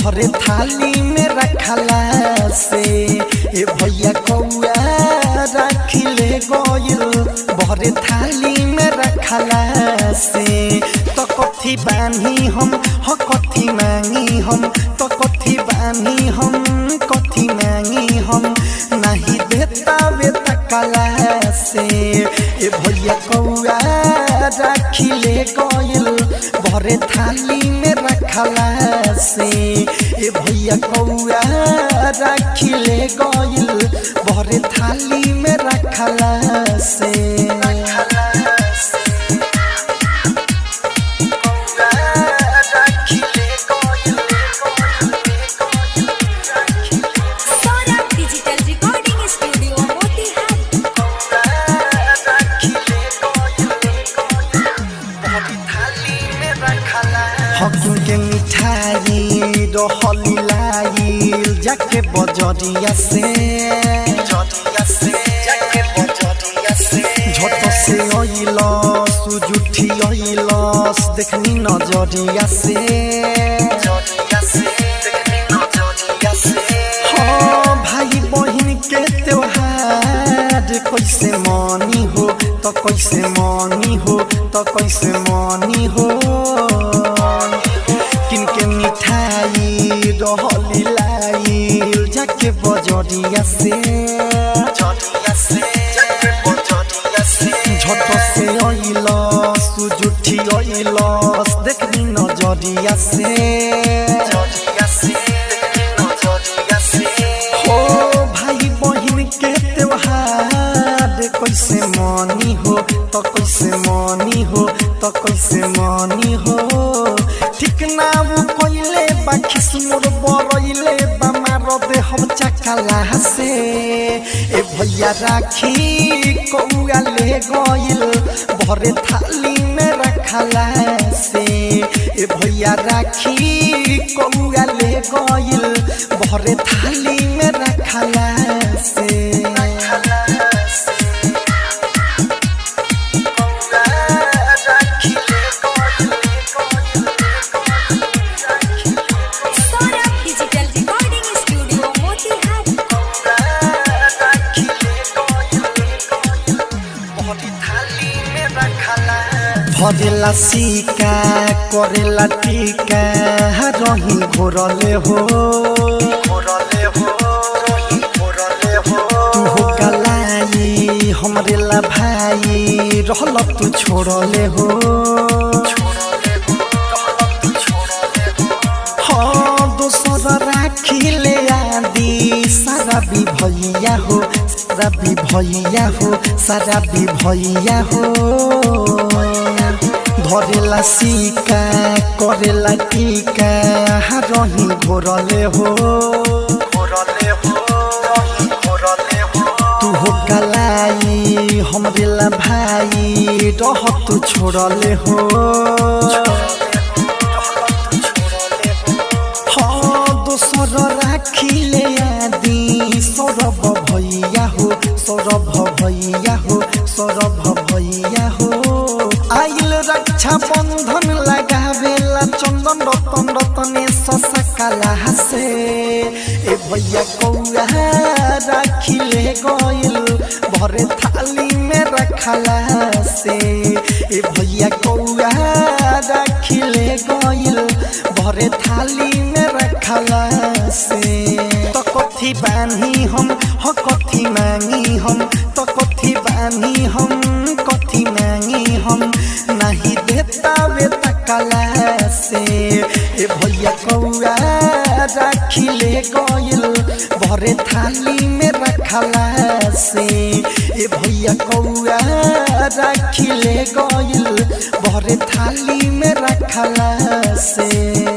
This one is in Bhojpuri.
भरे थाली में रखला से ए भैया कौआ राखी ले गइल भरे थाली में रखला से तो कथी बानी हम हो कथी मांगी हम तो कथी बानी हम कथी मांगी हम नहीं देता वे तकला से ए भैया कौआ राखी ले गइल भरे थाली में रखला से ए भैया कौआ राखी ले गइल भरे थाली में रखला से के मिठाई रहली लाइल जाके बजरिया से झट से अइलस सुजुठी अइलस देखनी नजरिया से हाँ भाई बहन के त्योहार कैसे मानी हो तो कैसे मानी हो तो कैसे मानी हो किनके मिठाई रहली लाइल जाके बजरिया से झट से अइलस सुजुठी अइलस देखनी नजरिया से हो भाई बहन के त्योहार कैसे मानी हो तो कैसे मानी हो तो कैसे मानी हो ठीक ना वो कोइले बाखिस मोर बरइले बमार दे हम चकला से ए भैया राखी कौआ ले गइल भरे थाली में रखला से ए भैया राखी कौआ ले गइल भरे थाली में रखला से भरेला सिका करेला टीका रही घोरले हो तू हो गलाई हमरे ला भाई रहल तू छोड़ले हो हाँ दोसर राखी ले आदि सारा भी भैया हो सारा भी भैया हो सारा भी भैया हो धरेला सिका करेला टीका रही घोरले हो तू हो गलाई हमरे ला भाई रह तू छोड़ले हो हाँ दोसर राखी ले आदि सौरभ भैया हो सौरभ भैया हो सौरभ भैया हो आइल रक्षा बंधन लगावेला चंदन रतन रतने सकला से ए भैया कौआ राखी ले गइल भरे थाली में रखला से ए भैया कौआ राखी ले गइल भरे थाली में रखला से तो कथी बानी हम हो कथी मांगी हम तो कथी बानी हम कथी मांगी हम नहीं देता वे तकला से ए भैया कौआ राखी ले गइल भरे थाली में रखला से ए भैया कौआ राखी ले गइल भरे थाली में रखला से।